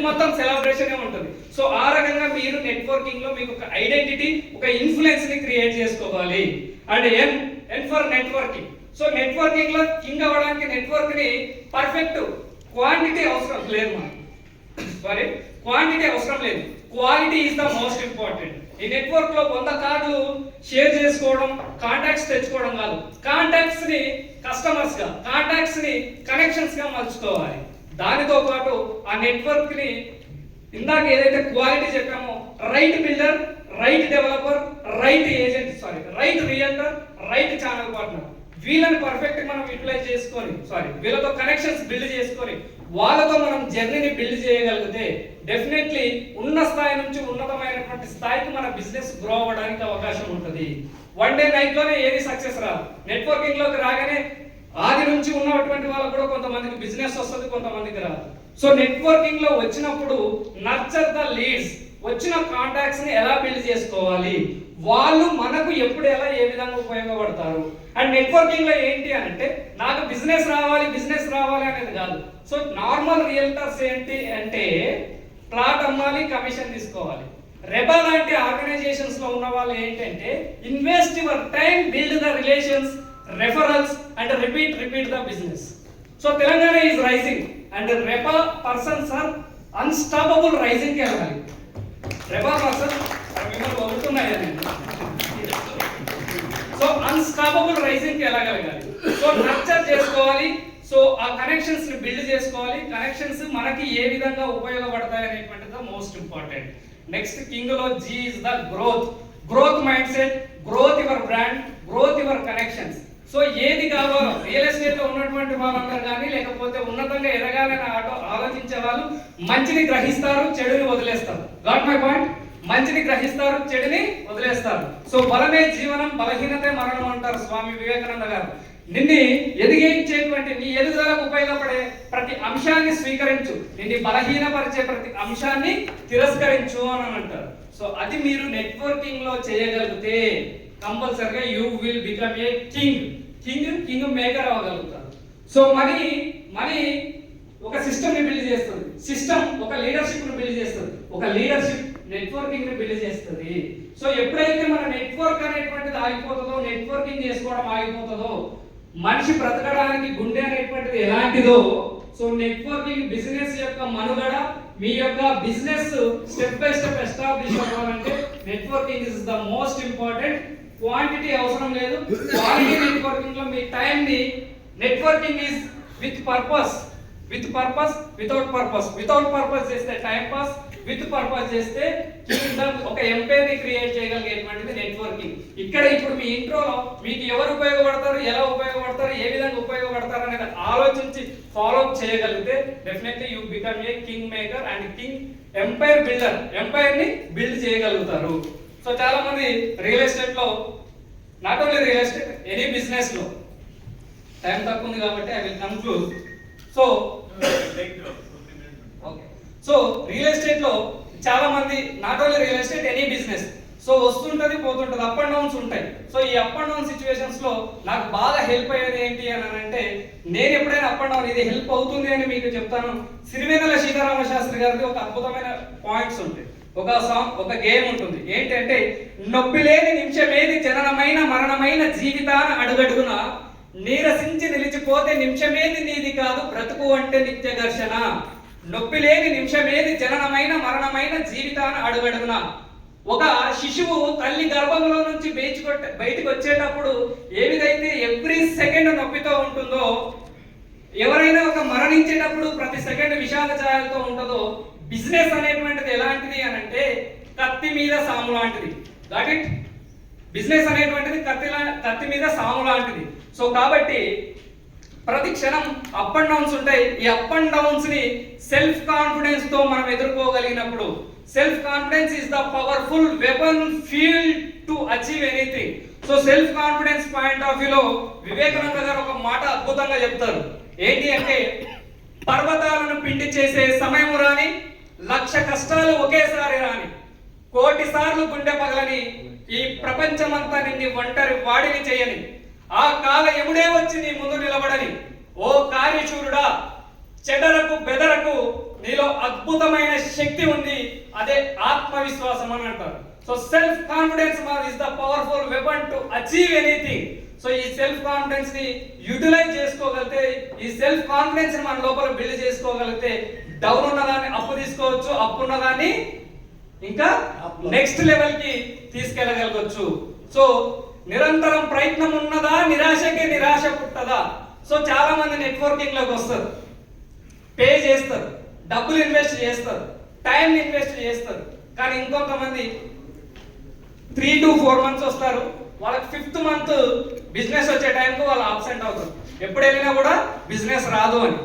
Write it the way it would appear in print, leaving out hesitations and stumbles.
మొత్తం సెలబ్రేషన్ ఉంటుంది. సో ఆ రకంగా మీరు నెట్వర్కింగ్ లో మీకు ఒక ఐడెంటిటీ, ఒక ఇన్ఫ్లుయెన్స్ ని క్రియేట్ చేసుకోవాలి. And N for networking. So networking లో కింగ్ అవ్వడానికి నెట్వర్క్ ని పర్ఫెక్ట్ క్వాంటిటీ అవసరం లేదు మనకు. సారీ, క్వాంటిటీ అవసరం లేదు, quality is the most important. ఈ నెట్వర్క్ లో 100 కార్డులు షేర్ చేసుకోవడం, కాంటాక్ట్స్ తెచ్చుకోవడం కాదు, కాంటాక్ట్స్ ని కస్టమర్స్ గా, కాంటాక్ట్స్ ని కనెక్షన్స్ గా మలుచుకోవాలి. దానితో పాటు ఆ నెట్వర్క్ ని ఇందాక ఏదైతే క్వాలిటీ చెప్పామో, right builder, right developer, right agent, sorry right realtor, right channel partner, వీళ్ళని పర్ఫెక్ట్ మనం యూటిలైజ్ చేసుకొని, వీళ్ళతో కనెక్షన్స్ బిల్డ్ చేసుకొని వాళ్ళతో మనం జర్నీని బిల్డ్ చేయగలిగితే డెఫినెట్లీ ఉన్న స్థాయి నుంచి ఉన్నతమైనటువంటి స్థాయికి మన బిజినెస్ గ్రో అవ్వడానికి అవకాశం ఉంటుంది. వన్ డే నైట్ లోనే ఏది సక్సెస్ రాదు. నెట్వర్కింగ్ లోకి రాగానే ఆది నుంచి ఉన్నటువంటి వాళ్ళకు కూడా కొంతమందికి బిజినెస్ వస్తుంది, కొంతమందికి రాదు. సో నెట్వర్కింగ్ లో వచ్చినప్పుడు నర్చర్ ద లీడ్స్, వచ్చిన కాంటాక్ట్స్ ని ఎలా బిల్డ్ చేసుకోవాలి, వాళ్ళు మనకు ఎప్పుడు ఎలా ఏ విధంగా ఉపయోగపడతారు. అండ్ నెట్వర్కింగ్ లో ఏంటి అంటే నాకు బిజినెస్ రావాలి అనేది కాదు. సో నార్మల్ రియల్టర్స్ ఏంటి అంటే ప్లాట్ అమ్మాలి, కమిషన్ తీసుకోవాలి. రెబా లాంటి ఆర్గనైజేషన్స్ లో ఉన్న వాళ్ళు ఏంటంటే invest your time, build the relations, referrals and repeat the business. So Telangana is rising and రెబా పర్సన్స్ ఆర్ అన్స్టాపబుల్ రైజింగ్ కి వెళ్ళాలి. రెబా పర్సన్ మిమ్మల్ని వదులుతున్నాయి. సో అన్స్టాపబుల్ రైజింగ్ కి వెళ్ళగలగాలి. సో నర్చర్ చేసుకోవాలి. సో ఆ కనెక్షన్స్ ని బిల్డ్ చేసుకోవాలి. కనెక్షన్స్ మనకి ఏ విధంగా ఉపయోగపడతాయి అనేటువంటిది మోస్ట్ ఇంపార్టెంట్. నెక్స్ట్ కింగ్ లో G is the growth mind set, growth your brand, growth your connections. So ఏది కావాలో రియల్ ఎస్టేట్ లో ఉన్నటువంటి వాళ్ళందరూ కానీ లేకపోతే ఉన్నతంగా ఎదగాలని ఆలోచించే వాళ్ళు మంచిని గ్రహిస్తారు, చెడుని వదిలేస్తారు. Got my point? మంచిని గ్రహిస్తారు, చెడుని వదిలేస్తారు. సో బలమే జీవనం, బలహీనతే మరణం అంటారు స్వామి వివేకానంద గారు. నిన్ను ఎదిగించేటువంటి, నీ ఎదుగుదలకు ఉపయోగపడే ప్రతి అంశాన్ని స్వీకరించు, నిన్ను బలహీనపరిచే ప్రతి అంశాన్ని తిరస్కరించు అని అంటారు. సో అది మీరు నెట్వర్కింగ్ లో చేయగలిగితే compulsorily you will become a king maker అవ్వగలుగుతారు. సో మనీ ఒక సిస్టమ్ ని బిల్డ్ చేస్తుంది, సిస్టమ్ ఒక లీడర్షిప్ ని బిల్డ్ చేస్తుంది, ఒక లీడర్షిప్ నెట్వర్కింగ్ ని బిల్డ్ చేస్తుంది. సో ఎప్పుడైతే మన నెట్వర్క్ అనేటువంటిది ఆగిపోతుందో, నెట్వర్కింగ్ చేసుకోవడం ఆగిపోతుందో, మనిషి బ్రతకడానికి గుండె అనేటువంటిది ఎలాంటిదో, సో నెట్వర్కింగ్ బిజినెస్ యొక్క మనుగడ, మీ యొక్క business step by step establish అవ్వాలంటే networking is the most important. Quantity అవసరం లేదు, క్వాలిటీ నెట్వర్కింగ్ లో మీ టైం ని, networking is with purpose, without purpose చేస్తే టైం పాస్, విత్ పర్పస్ చేస్తే ఒక ఎంపైర్ని క్రియేట్ చేయగలిగేటువంటిది నెట్వర్కింగ్. ఇక్కడ ఇప్పుడు మీ ఇంట్రోలో మీకు ఎవరు ఉపయోగపడతారు, ఎలా ఉపయోగపడతారు, ఏ విధంగా ఉపయోగపడతారు అనేది ఆలోచించి ఫాలో అప్ చేయగలిగితే definitely you become a king maker and king empire builder. Empire ని బిల్డ్ చేయగలుగుతారు. సో చాలా మంది రియల్ ఎస్టేట్ లో, not only real estate, any business లో, టైం తక్కువ ఉంది కాబట్టి I will conclude. So real estate లో చాలా మంది, not only real estate, any business, so వస్తుంటది పోతుంటది, అప్ అండ్ డౌన్స్ ఉంటాయి. సో ఈ అప్ అండ్ డౌన్ సిచ్యువేషన్స్ లో నాకు బాగా హెల్ప్ అయ్యేది ఏంటి అని అంటే, నేను ఎప్పుడైనా అప్ అండ్ డౌన్ ఇది హెల్ప్ అవుతుంది అని మీకు చెప్తాను. సిరివెన్నెల సీతారామ శాస్త్రి గారిది ఒక అద్భుతమైన పాయింట్స్ ఉంటాయి, ఒక గేమ్ ఉంటుంది. ఏంటంటే నొప్పి లేని నిమిషమేది జననమైన మరణమైన జీవితాన అడుగడుగున నీరసించి నిలిచిపోతే నిమిషమేది నీది కాదు బ్రతుకు అంటే నిత్య ఘర్షణ. నొప్పి లేని నిమిషమేది జననమైన మరణమైన జీవితాన అడుగడుగున. ఒక శిశువు తల్లి గర్భంలో నుంచి బయటికి వచ్చేటప్పుడు ఏ విధైతే ఎవ్రీ సెకండ్ నొప్పితో ఉంటుందో, ఎవరైనా ఒక మరణించేటప్పుడు ప్రతి సెకండ్ విషాద ఛాయలతో ఉంటుందో, బిజినెస్ అనేటువంటిది ఎలాంటిది అని అంటే కత్తి మీద సాము లాంటిది. Got it? బిజినెస్ అనేటువంటిది కత్తి మీద సాము లాంటిది. సో కాబట్టి ప్రతి క్షణం అప్ అండ్ డౌన్స్ ఉంటాయి. ఈ అప్ అండ్ డౌన్స్ ని సెల్ఫ్ కాన్ఫిడెన్స్ తో మనం ఎదుర్కోగలిగినప్పుడు, self confidence is the powerful weapon field to achieve anything. So self confidence point of వ్యూలో వివేకానంద గారు ఒక మాట అద్భుతంగా చెప్తారు. ఏంటి అంటే, పర్వతాలను పిండి చేసే సమయం రాని, 1,00,000 కష్టాలు ఒకేసారి రాని, 1,000,000 సార్లు గుండె పగలని, ఈ ప్రపంచమంతా నిన్ను ఒంటరి వాడిని చేయని, ఆ కాల ఎముడే వచ్చి నీ ముందు నిలబడని, ఓ కార్యశూరుడా చెడరకు బెదరకు, నీలో అద్భుతమైన శక్తి ఉంది, అదే ఆత్మవిశ్వాసం అని అంటారు. So self confidence is the powerful weapon to achieve anything. So ఈ సెల్ఫ్ కాన్ఫిడెన్స్ ని యూటిలైజ్ చేసుకోగలిగితే, ఈ సెల్ఫ్ కాన్ఫిడెన్స్ ని మన లోపల బిల్డ్ చేసుకోగలిగితే డౌన్ ఉన్నదాన్ని అప్పు తీసుకోవచ్చు, అప్పు ఉన్నదాన్ని ఇంకా నెక్స్ట్ లెవెల్ కి తీసుకెళ్ళగలగచ్చు. సో నిరంతరం ప్రయత్నం ఉన్నదా, నిరాశకే నిరాశ పుట్టదా. సో చాలా మంది నెట్వర్కింగ్ లోకి వస్తారు, పే చేస్తారు, డబ్బులు ఇన్వెస్ట్ చేస్తారు, టైం ఇన్వెస్ట్ చేస్తారు. కానీ ఇంకొంతమంది 3 to 4 months వస్తారు, వాళ్ళకి 5th month బిజినెస్ వచ్చే టైంకు వాళ్ళు అబ్సెంట్ అవుతారు. ఎప్పుడు వెళ్ళినా కూడా బిజినెస్ రాదు అని.